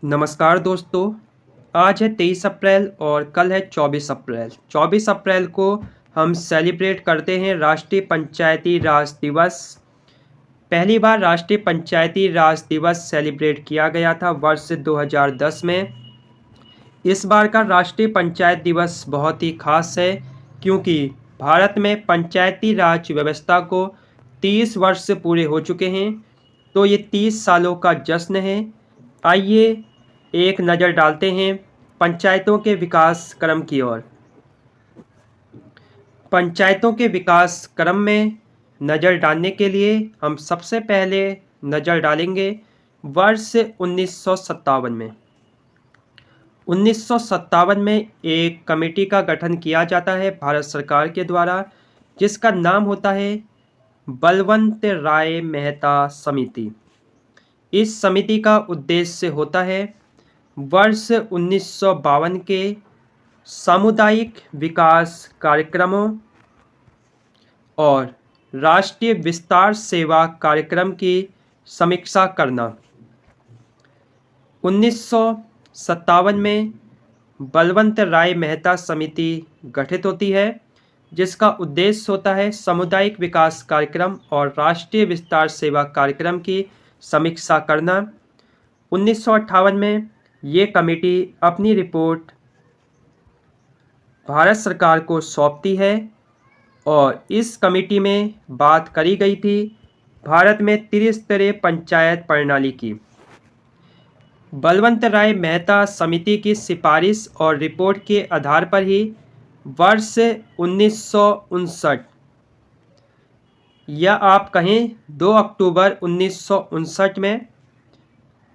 नमस्कार दोस्तों। आज है 23 अप्रैल और कल है 24 अप्रैल। 24 अप्रैल को हम सेलिब्रेट करते हैं राष्ट्रीय पंचायती राज दिवस। पहली बार राष्ट्रीय पंचायती राज दिवस सेलिब्रेट किया गया था वर्ष 2010 में। इस बार का राष्ट्रीय पंचायत दिवस बहुत ही खास है क्योंकि भारत में पंचायती राज व्यवस्था को 30 वर्ष पूरे हो चुके हैं। तो ये 30 सालों का जश्न है। आइए एक नज़र डालते हैं पंचायतों के विकास क्रम की ओर। पंचायतों के विकास क्रम में नज़र डालने के लिए हम सबसे पहले नज़र डालेंगे वर्ष 1957 में। 1957 में एक कमेटी का गठन किया जाता है भारत सरकार के द्वारा, जिसका नाम होता है बलवंत राय मेहता समिति। इस समिति का उद्देश्य होता है वर्ष 1952 के सामुदायिक विकास कार्यक्रमों और राष्ट्रीय विस्तार सेवा कार्यक्रम की समीक्षा करना। 1957 में बलवंत राय मेहता समिति गठित होती है, जिसका उद्देश्य होता है सामुदायिक विकास कार्यक्रम और राष्ट्रीय विस्तार सेवा कार्यक्रम की समीक्षा करना। 1958 में ये कमेटी अपनी रिपोर्ट भारत सरकार को सौंपती है और इस कमेटी में बात करी गई थी भारत में त्रिस्तरीय पंचायत प्रणाली की। बलवंत राय मेहता समिति की सिफारिश और रिपोर्ट के आधार पर ही वर्ष 1959 या आप कहें 2 अक्टूबर 1959 में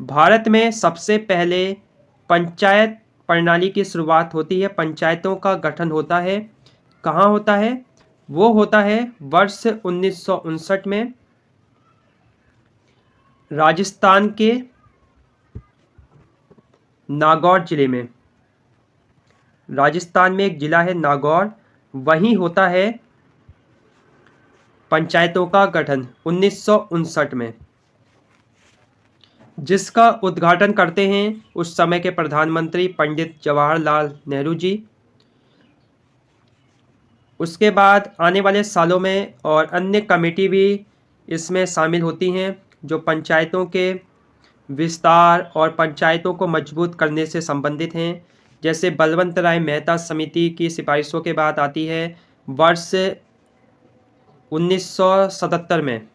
भारत में सबसे पहले पंचायत प्रणाली की शुरुआत होती है। पंचायतों का गठन होता है। कहाँ होता है? वो होता है वर्ष 1959 में राजस्थान के नागौर जिले में। राजस्थान में एक जिला है नागौर, वहीं होता है पंचायतों का गठन 1959 में, जिसका उद्घाटन करते हैं उस समय के प्रधानमंत्री पंडित जवाहरलाल नेहरू जी। उसके बाद आने वाले सालों में और अन्य कमेटी भी इसमें शामिल होती हैं जो पंचायतों के विस्तार और पंचायतों को मजबूत करने से संबंधित हैं। जैसे बलवंत राय मेहता समिति की सिफारिशों के बाद आती है वर्ष 1977 में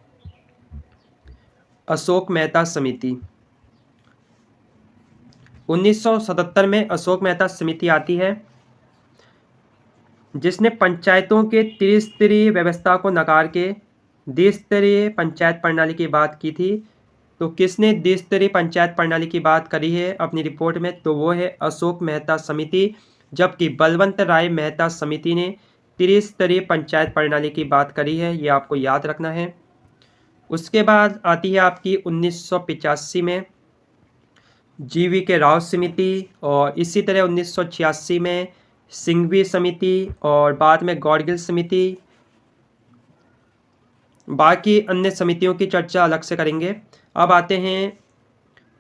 अशोक मेहता समिति। 1977 में अशोक मेहता समिति आती है, जिसने पंचायतों के त्रिस्तरीय व्यवस्था को नकार के द्विस्तरीय पंचायत प्रणाली की बात की थी। तो किसने द्विस्तरीय पंचायत प्रणाली की बात करी है अपनी रिपोर्ट में? तो वो है अशोक मेहता समिति, जबकि बलवंत राय मेहता समिति ने त्रिस्तरीय पंचायत प्रणाली की बात करी है। ये आपको याद रखना है। उसके बाद आती है आपकी 1985 में जीवी के राव समिति, और इसी तरह 1986 में सिंघवी समिति और बाद में गौड़गिल समिति। बाकी अन्य समितियों की चर्चा अलग से करेंगे। अब आते हैं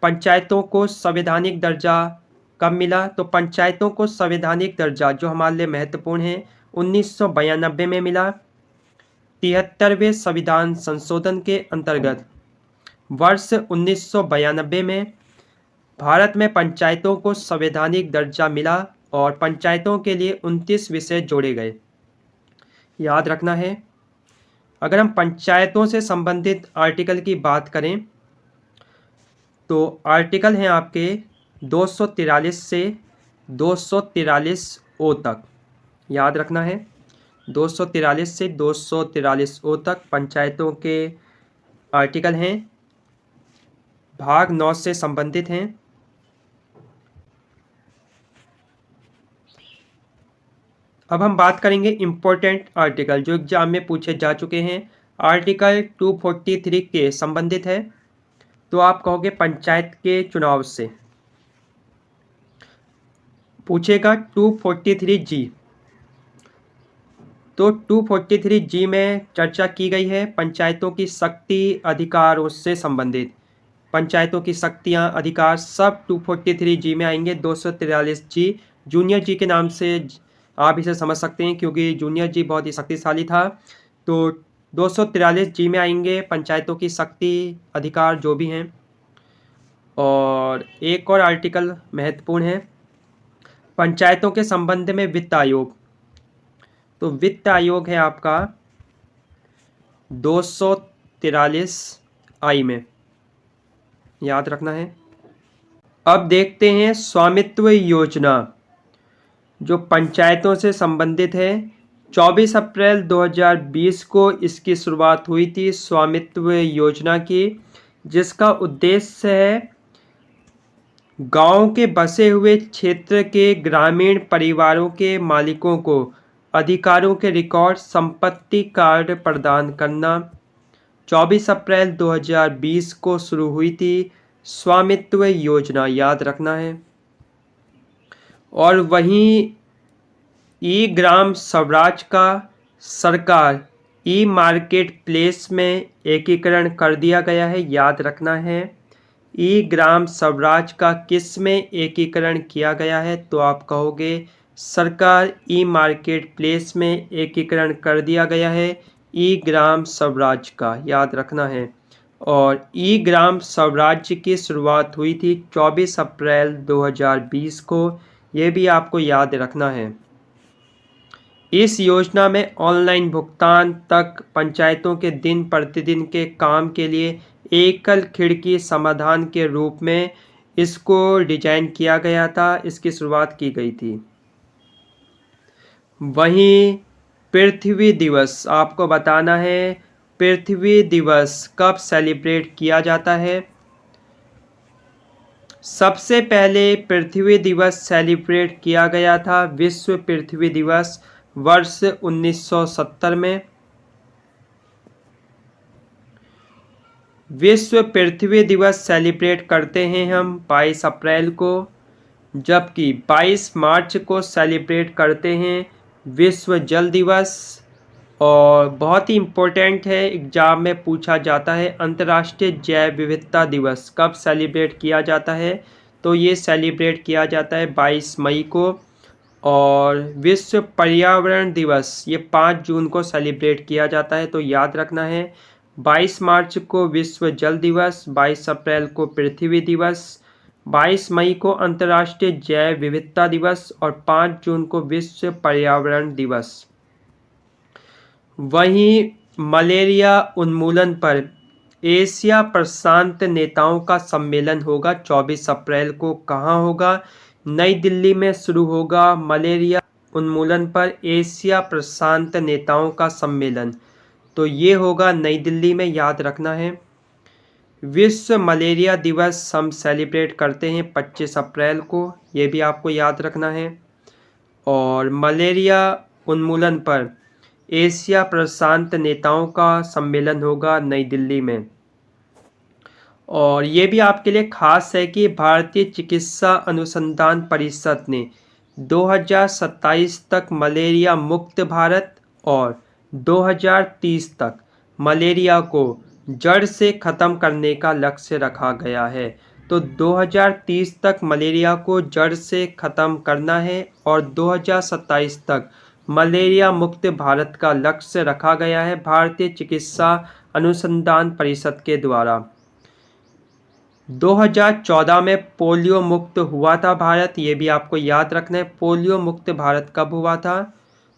पंचायतों को संवैधानिक दर्जा कब मिला। तो पंचायतों को संवैधानिक दर्जा जो हमारे लिए महत्वपूर्ण है 1992 में मिला। 73वें संविधान संशोधन के अंतर्गत वर्ष 1992 में भारत में पंचायतों को संवैधानिक दर्जा मिला और पंचायतों के लिए 29 विषय जोड़े गए। याद रखना है। अगर हम पंचायतों से संबंधित आर्टिकल की बात करें तो आर्टिकल हैं आपके 243 से 243 ओ तक। याद रखना है 243 से 243 ओ तक पंचायतों के आर्टिकल हैं, भाग 9 से संबंधित हैं। अब हम बात करेंगे इम्पोर्टेंट आर्टिकल जो एग्जाम में पूछे जा चुके हैं। आर्टिकल 243 के संबंधित है। तो आप कहोगे पंचायत के चुनाव से पूछेगा 243 जी। तो 243 जी में चर्चा की गई है पंचायतों की शक्ति अधिकारों से संबंधित। पंचायतों की शक्तियाँ, अधिकार सब 243 जी में आएंगे। 243 जी जूनियर जी के नाम से आप इसे समझ सकते हैं, क्योंकि जूनियर जी बहुत ही शक्तिशाली था। तो 243 जी में आएंगे पंचायतों की शक्ति, अधिकार जो भी हैं। और एक और आर्टिकल महत्वपूर्ण है, पंचायतों के संबंध में वित्त आयोग। तो वित्त आयोग है आपका 243 आई में, याद रखना है। अब देखते हैं स्वामित्व योजना, जो पंचायतों से संबंधित है। 24 अप्रैल 2020 को इसकी शुरुआत हुई थी स्वामित्व योजना की, जिसका उद्देश्य है गांव के बसे हुए क्षेत्र के ग्रामीण परिवारों के मालिकों को अधिकारों के रिकॉर्ड, संपत्ति कार्ड प्रदान करना। 24 अप्रैल 2020 को शुरू हुई थी स्वामित्व योजना, याद रखना है। और वहीं ई ग्राम स्वराज का सरकार ई मार्केट प्लेस में एकीकरण कर दिया गया है, याद रखना है। ई ग्राम स्वराज का किस में एकीकरण किया गया है? तो आप कहोगे सरकार ई मार्केट प्लेस में एकीकरण कर दिया गया है ई ग्राम स्वराज का, याद रखना है। और ई ग्राम स्वराज्य की शुरुआत हुई थी 24 अप्रैल 2020 को, ये भी आपको याद रखना है। इस योजना में ऑनलाइन भुगतान तक पंचायतों के दिन प्रतिदिन के काम के लिए एकल खिड़की समाधान के रूप में इसको डिजाइन किया गया था, इसकी शुरुआत की गई थी। वहीं पृथ्वी दिवस आपको बताना है, पृथ्वी दिवस कब सेलिब्रेट किया जाता है? सबसे पहले पृथ्वी दिवस सेलिब्रेट किया गया था विश्व पृथ्वी दिवस वर्ष 1970 में। विश्व पृथ्वी दिवस सेलिब्रेट करते हैं हम 22 अप्रैल को, जबकि 22 मार्च को सेलिब्रेट करते हैं विश्व जल दिवस। और बहुत ही इम्पोर्टेंट है, एग्जाम में पूछा जाता है, अंतर्राष्ट्रीय जैव विविधता दिवस कब सेलिब्रेट किया जाता है? तो ये सेलिब्रेट किया जाता है 22 मई को। और विश्व पर्यावरण दिवस ये 5 जून को सेलिब्रेट किया जाता है, तो याद रखना है 22 मार्च को विश्व जल दिवस, 22 अप्रैल को पृथ्वी दिवस, 22 मई को अंतर्राष्ट्रीय जैव विविधता दिवस और 5 जून को विश्व पर्यावरण दिवस। वहीं मलेरिया उन्मूलन पर एशिया प्रशांत नेताओं का सम्मेलन होगा 24 अप्रैल को। कहाँ होगा? नई दिल्ली में शुरू होगा मलेरिया उन्मूलन पर एशिया प्रशांत नेताओं का सम्मेलन, तो ये होगा नई दिल्ली में, याद रखना है। विश्व मलेरिया दिवस हम सेलिब्रेट करते हैं 25 अप्रैल को, ये भी आपको याद रखना है। और मलेरिया उन्मूलन पर एशिया प्रशांत नेताओं का सम्मेलन होगा नई दिल्ली में। और ये भी आपके लिए खास है कि भारतीय चिकित्सा अनुसंधान परिषद ने 2027 तक मलेरिया मुक्त भारत और 2030 तक मलेरिया को जड़ से ख़त्म करने का लक्ष्य रखा गया है। तो 2030 तक मलेरिया को जड़ से ख़त्म करना है और 2027 तक मलेरिया मुक्त भारत का लक्ष्य रखा गया है भारतीय चिकित्सा अनुसंधान परिषद के द्वारा। 2014 में पोलियो मुक्त हुआ था भारत, ये भी आपको याद रखना है। पोलियो मुक्त भारत कब हुआ था?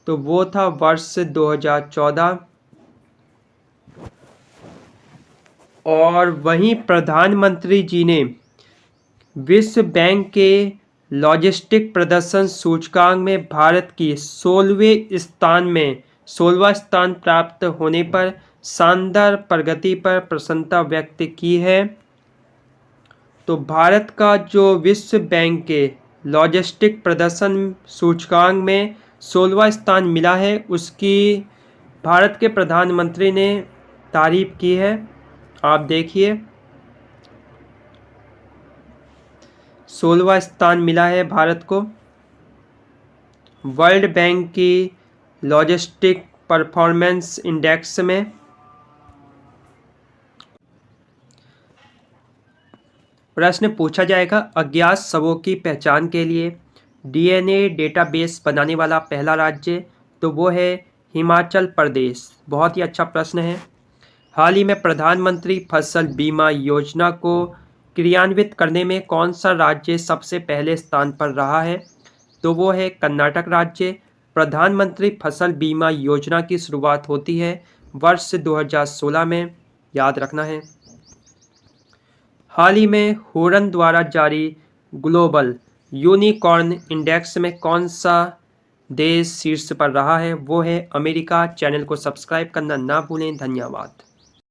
तो वो था वर्ष 2014। और वहीं प्रधानमंत्री जी ने विश्व बैंक के लॉजिस्टिक प्रदर्शन सूचकांक में भारत की 16वां स्थान प्राप्त होने पर शानदार प्रगति पर प्रसन्नता व्यक्त की है। तो भारत का जो विश्व बैंक के लॉजिस्टिक प्रदर्शन सूचकांक में 16वां स्थान मिला है, उसकी भारत के प्रधानमंत्री ने तारीफ की है। आप देखिए 16वां स्थान मिला है भारत को वर्ल्ड बैंक की लॉजिस्टिक परफॉर्मेंस इंडेक्स में। प्रश्न पूछा जाएगा, अज्ञात शवों की पहचान के लिए डीएनए डेटाबेस बनाने वाला पहला राज्य, तो वो है हिमाचल प्रदेश। बहुत ही अच्छा प्रश्न है। हाल ही में प्रधानमंत्री फसल बीमा योजना को क्रियान्वित करने में कौन सा राज्य सबसे पहले स्थान पर रहा है, तो वो है कर्नाटक राज्य। प्रधानमंत्री फसल बीमा योजना की शुरुआत होती है वर्ष 2016 में, याद रखना है। हाल ही में हुरन द्वारा जारी ग्लोबल यूनिकॉर्न इंडेक्स में कौन सा देश शीर्ष पर रहा है, वो है अमेरिका। चैनल को सब्सक्राइब करना ना भूलें। धन्यवाद।